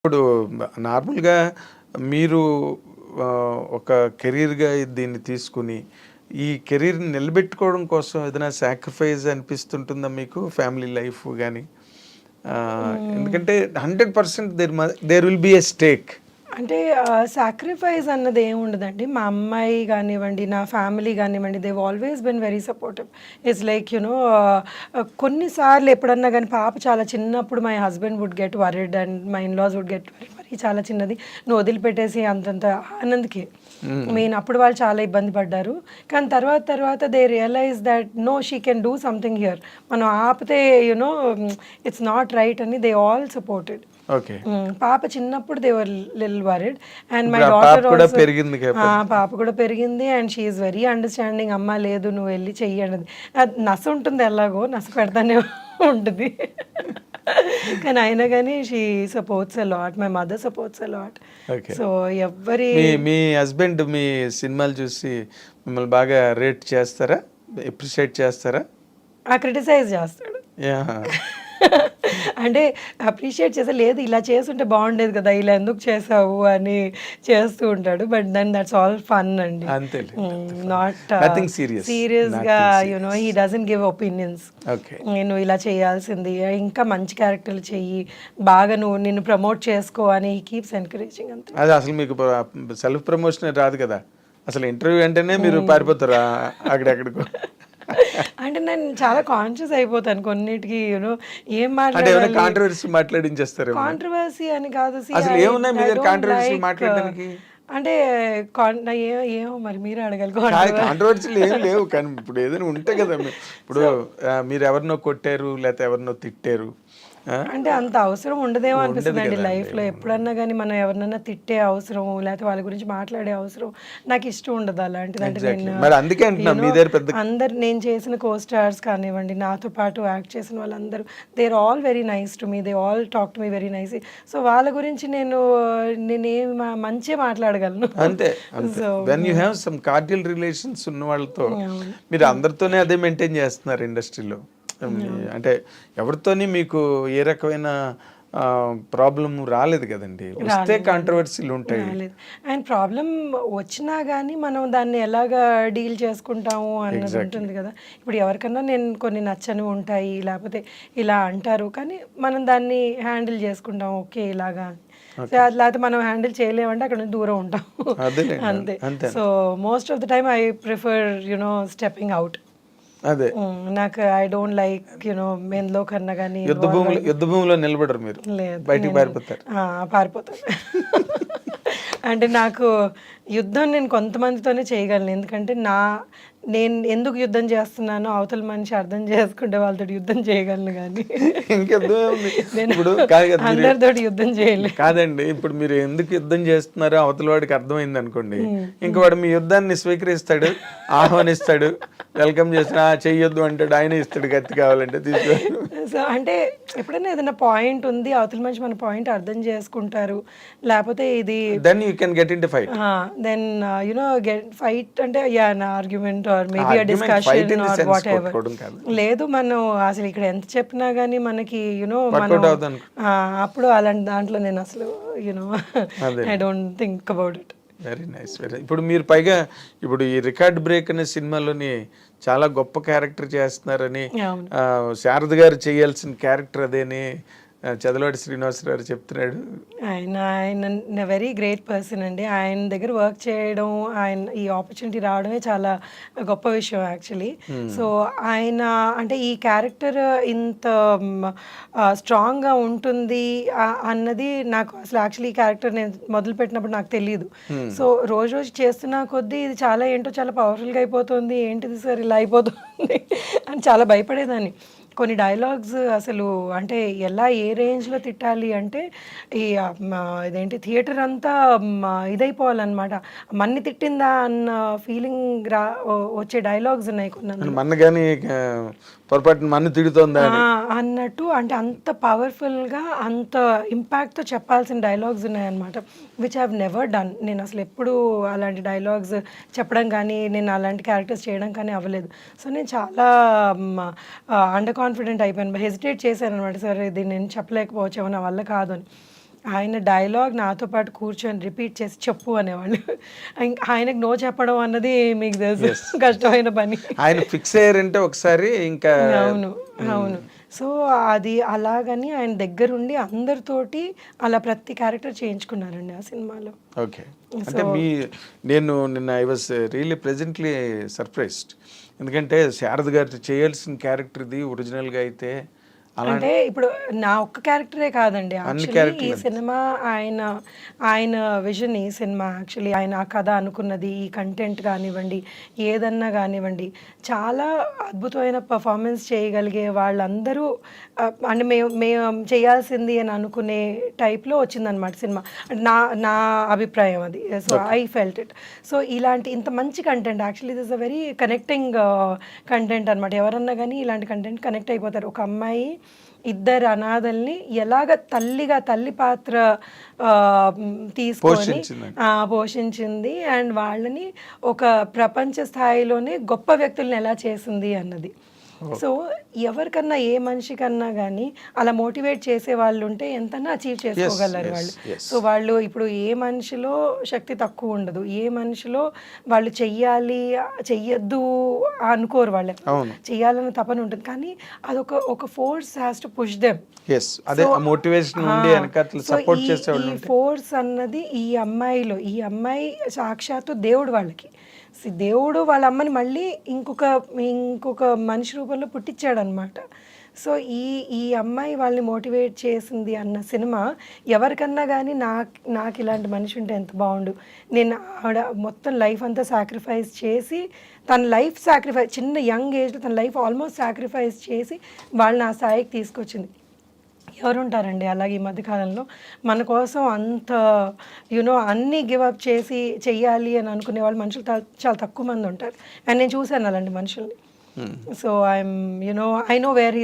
ఇప్పుడు నార్మల్‌గా మీరు ఒక కెరీర్‌గా దీన్ని తీసుకొని, ఈ కెరీర్‌ని నిలబెట్టుకోవడం కోసం ఏదైనా సాక్రిఫైస్ అనిపిస్తుంటుందా మీకు? ఫ్యామిలీ లైఫ్ గాని? హ్మ్. ఎందుకంటే 100% there will be a stake. అంటే సాక్రిఫైస్ అన్నది ఏముండదండి. మా అమ్మాయి గానివ్వండి, నా ఫ్యామిలీ గానివ్వండి, they have always been very supportive. It's like కొన్ని సార్లు ఎప్పుడన్నా గాని పాప చాలా చిన్నప్పుడు my husband would get worried and my in-laws would get worried. మరి చాలా చిన్నది. నువ్వు వదిలిపెట్టేసి అంతంత ఆనంద్‌కి. మెయిన్ అప్పుడు వాళ్ళు చాలా ఇబ్బంది పడ్డారు. కానీ తర్వాత తర్వాత they realise that no she can do something here. మనం ఆపితే ఇట్స్ నాట్ రైట్ అని దే ఆల్ సపోర్టెడ్. ఓకే. పాప చిన్నప్పుడు they were little worried and my ఇప్పుడు ఆ పాప డాటర్ కూడా ఆల్సో. పెరిగింది పాప కూడా పెరిగింది and she is very understanding. అమ్మ లేదు నువ్వు వెళ్లి చెయ్యి అన్నది. నస ఉంటుంది ఎలాగో నస పెడతానే ఉంటుంది. కానీ అయినా గాని she supports a lot. My mother supports a lot. Okay. So ఎవ్వరి మీ మీ హస్బెండ్ మీ సినిమాలు చూసి మిమ్మల్ని బాగా రేట్ చేస్తారా? అప్రిషియేట్ చేస్తారా? క్రిటిసైజ్ చేస్తాడు. యాహ్! అంటే అప్రిషియేట్ చేసా లేదు ఇలా చేసుంటే బాగుండేది కదా ఇలా ఎందుకు చేసావు అని చేస్తూ ఉంటాడు. But then that's all fun అండి. అంతేలే. Not nothing serious. సీరియస్గా nothing he serious. Doesn't give opinions. Okay. నేను ఇలా చేయాల్సింది ఇంకా మంచి క్యారెక్టర్లు చెయ్యి బాగా నువ్వు నిన్ను ప్రమోట్ చేసుకో అని హీ కీప్స్ ఎంకరేజింగ్ అంతే. అది అసలు మీకు సెల్ఫ్ ప్రమోషన్ రాదు కదా! అసలు ఇంటర్వ్యూ అంటేనే మీరు పారిపోతారా అక్కడెక్కడికో? అంటే నేను చాలా కాన్షియస్ అయిపోతాను కొన్నిటికి ఏం అంటే ఏమైనా మాట్లాడాలి. కాంట్రవర్సీ మాట్లాడించేస్తారేమో? కాంట్రవర్సీ అని కాదు. అసలు ఏమున్నాయి మీ దగ్గర కాంట్రవర్సీ మాట్లాడడానికి? అంటే ఏమో మరి మీరే అడగాలి. కాంట్రవర్సీలు ఏం లేవు, కానీ ఇప్పుడు ఏదైనా ఉంటే కదా ఇప్పుడు మీరు ఎవరినో కొట్టారు లేకపోతే ఎవరినో తిట్టారు. అంటే అంత అవసరం ఉండదేమో ఉండదు అనిపిస్తుంది అండి కదండి. లైఫ్లో. ఎప్పుడన్నా కానీ మనం ఎవరినైనా తిట్టే అవసరం లేకపోతే వాళ్ళ గురించి మాట్లాడే అవసరం నాకు ఇష్టం ఉండదు అలాంటిది. అంటే ఎగ్జాక్ట్లీ. నేను మరి అందుకే అంటున్నా మీ దగ్గర పెద్ద అందరు నేను చేసిన కో స్టార్స్ కానివ్వండి నాతో పాటు యాక్ట్ చేసిన వాళ్ళందరూ they are all very nice to me. They all talk to me very nice. So వాళ్ళ గురించి నేనేం మంచిగా మాట్లాడగలను. అంతే అంతే. So when you have some cordial relations ఉన్న వాళ్ళతో మీరు అందరితోనే అదే మెయింటైన్ చేస్తున్నారు ఇండస్ట్రీలో. అంటే ఎవరితోని మీకు ఏ రకమైన ప్రాబ్లం రాలేదు కదండి. వస్తే కాంట్రవర్సీలు ఉంటాయి. రాలేదు. అండ్ ప్రాబ్లం వచ్చినా కానీ మనం దాన్ని ఎలాగా డీల్ చేసుకుంటాము అన్నది ఉంటుంది కదా. ఇప్పుడు ఎవరికన్నా నేను కొన్ని నచ్చని ఉంటాయి లేకపోతే ఇలా అంటారు కానీ మనం దాన్ని హ్యాండిల్ చేసుకుంటాం ఓకే ఇలాగా. లేకపోతే మనం హ్యాండిల్ చేయలేమంటే అక్కడ నుంచి దూరం ఉంటాం. అదేలేండి. అంతే. అంతే. So most of the time I prefer stepping out. అదే. నాకు ఐ డోంట్ లైక్ ఎందులో కన్నా కానీ యుద్ధ భూమిలో నిలబడరు మీరు. లేదు బయటికి పారిపోతారు. పారిపోతాను. అంటే నాకు యుద్ధం నేను కొంతమందితోనే చేయగలను. ఎందుకంటే నేను ఎందుకు యుద్ధం చేస్తున్నానో అవతల మనిషి అర్థం చేసుకుంటే వాళ్ళతో యుద్ధం చేయగలను కానీ ఇంకెద్దు ఉంది. నేను ఇప్పుడు కాదు కదా అందరితోటి యుద్ధం చేయలేదు. కాదండి, ఇప్పుడు మీరు ఎందుకు యుద్ధం చేస్తున్నారో అవతల వాడికి అర్థమైంది అనుకోండి, ఇంక వాడు మీ యుద్ధాన్ని స్వీకరిస్తాడు, ఆహ్వానిస్తాడు, వెల్కమ్ చేసిన చెయ్యొద్దు అంటాడు, ఆయన ఇస్తాడు కత్తి కావాలంటే తీసుకో. సో అంటే ఎప్పుడైనా ఏదైనా పాయింట్ ఉంది అవతల మనిషి మన పాయింట్ అర్థం చేసుకుంటారు లేకపోతే ఇది then you can get in to fight. Then get fight అంటే నా argument or maybe a discussion or whatever. లేదు మనం అసలు ఇక్కడ ఎంత చెప్పినా కానీ మనకి మనం అప్పుడు అలాంటి దాంట్లో నేను అసలు I don't think about it. Very nice. ఇప్పుడు మీరు పైగా ఇప్పుడు ఈ రికార్డ్ బ్రేక్ అనే సినిమాలోని చాలా గొప్ప క్యారెక్టర్ చేస్తున్నారని, శారద గారు చేయాల్సిన క్యారెక్టర్ అదేని చదలవాడి శ్రీనివాసరావు చెప్తున్నాడు. ఆయన వెరీ గ్రేట్ పర్సన్ అండి. ఆయన దగ్గర వర్క్ చేయడం ఈ ఆపర్చునిటీ రావడమే చాలా గొప్ప విషయం యాక్చువల్లీ. సో ఆయన అంటే ఈ క్యారెక్టర్ ఇంత స్ట్రాంగ్గా ఉంటుంది అన్నది నాకు అసలు యాక్చువల్లీ ఈ క్యారెక్టర్ నేను మొదలుపెట్టినప్పుడు నాకు తెలియదు. సో రోజు రోజు చేస్తున్న కొద్దీ ఇది చాలా ఏంటో చాలా పవర్ఫుల్గా అయిపోతుంది, ఏంటిది సార్ ఇలా అయిపోతుంది అని చాలా భయపడేదాన్ని. కొన్ని డైలాగ్స్ అసలు అంటే ఎలా ఏ రేంజ్లో తిట్టాలి అంటే ఇదేంటి థియేటర్ అంతా ఇదైపోవాలన్నమాట. మన్ని తిట్టిందా అన్న ఫీలింగ్ వచ్చే డైలాగ్స్ ఉన్నాయి కొన్ని. మన కానీ పొరపాటున మన్ను తిడుతోందా అన్నట్టు. అంటే అంత పవర్ఫుల్గా అంత ఇంపాక్ట్తో చెప్పాల్సిన డైలాగ్స్ ఉన్నాయన్నమాట విచ్ హ్యావ్ నెవర్ డన్. నేను అసలు ఎప్పుడు అలాంటి డైలాగ్స్ చెప్పడం కానీ నేను అలాంటి క్యారెక్టర్స్ చేయడం కానీ అవ్వలేదు. సో నేను చాలా అండర్ కాన్ఫిడెంట్ అయిపోయాను, హెసిటేట్ చేశాను అనమాట. సార్ ఇది నేను చెప్పలేకపోవచ్చేమో నా వల్ల కాదు అని. ఆయన డైలాగ్ నాతో పాటు కూర్చొని రిపీట్ చేసి చెప్పు అనేవాళ్ళు. ఇంకా ఆయనకు నో చెప్పడం అన్నది మీకు తెలుసు కష్టమైన పని. ఆయన ఫిక్స్ అయ్యారంటే ఒకసారి ఇంకా అవును, అవును. సో అది అలాగని ఆయన దగ్గరుండి అందరితోటి అలా ప్రతి క్యారెక్టర్ చేయించుకున్నారండి ఆ సినిమాలో. ఓకే. అంటే నేను నిన్న I was really presently surprised. ఎందుకంటే శారద గారు చేయాల్సిన క్యారెక్టర్ ఇది ఒరిజినల్గా అయితే అంటే ఇప్పుడు నా ఒక్క క్యారెక్టరే కాదండి, యాక్చువల్లీ ఈ సినిమా ఆయన విజన్, ఈ సినిమా యాక్చువల్లీ ఆయన ఆ కథ అనుకున్నది, ఈ కంటెంట్ కానివ్వండి, ఏదన్నా కానివ్వండి, చాలా అద్భుతమైన పర్ఫార్మెన్స్ చేయగలిగే వాళ్ళందరూ అంటే మేము చేయాల్సింది అని అనుకునే టైప్లో వచ్చిందనమాట సినిమా. నా అభిప్రాయం అది. So I felt it. So ఇలాంటి ఇంత మంచి content actually this a very connecting content అనమాట. ఎవరన్నా కానీ ఇలాంటి కంటెంట్ కనెక్ట్ అయిపోతారు. ఒక అమ్మాయి ఇద్దరు అనాథల్ని ఎలాగ తల్లి పాత్ర తీసుకొని పోషించింది అండ్ వాళ్ళని ఒక ప్రపంచ స్థాయిలోనే గొప్ప వ్యక్తుల్ని ఎలా చేసింది అన్నది. సో ఎవరికన్నా ఏ మనిషికన్నా కానీ అలా మోటివేట్ చేసే వాళ్ళు ఉంటే ఎంతన్నా అచీవ్ చేసుకోగలరు వాళ్ళు. సో వాళ్ళు ఇప్పుడు ఏ మనిషిలో శక్తి తక్కువ ఉండదు, ఏ మనిషిలో వాళ్ళు చెయ్యొద్దు అనుకోరు, వాళ్ళు చెయ్యాలన్న తపన ఉంటుంది, కానీ అదొక force has to push them. ఈ ఫోర్స్ అన్నది ఈ అమ్మాయి సాక్షాత్తు దేవుడు వాళ్ళకి. దేవుడు వాళ్ళ అమ్మని మళ్ళీ ఇంకొక మనిషి రూపంలో పుట్టించాడు అనమాట. సో ఈ అమ్మాయి వాళ్ళని మోటివేట్ చేసింది అన్న సినిమా ఎవరికన్నా కానీ నాకు ఇలాంటి మనిషి ఉంటే ఎంత బాగుండు. నేను ఆవిడ మొత్తం లైఫ్ అంతా సాక్రిఫైస్ చేసి, తన లైఫ్ సాక్రిఫైస్ చిన్న యంగ్ ఏజ్లో తన లైఫ్ ఆల్మోస్ట్ సాక్రిఫైస్ చేసి వాళ్ళని ఆ స్థాయికి తీసుకొచ్చింది. ఎవరుంటారండి అలాగే ఈ మధ్యకాలంలో మన కోసం అంత అన్నీ గివప్ చేసి చెయ్యాలి అని అనుకునే వాళ్ళు మనుషులు చాలా తక్కువ మంది ఉంటారు. అండ్ నేను చూశాను అలాంటి మనుషుల్ని. So I know where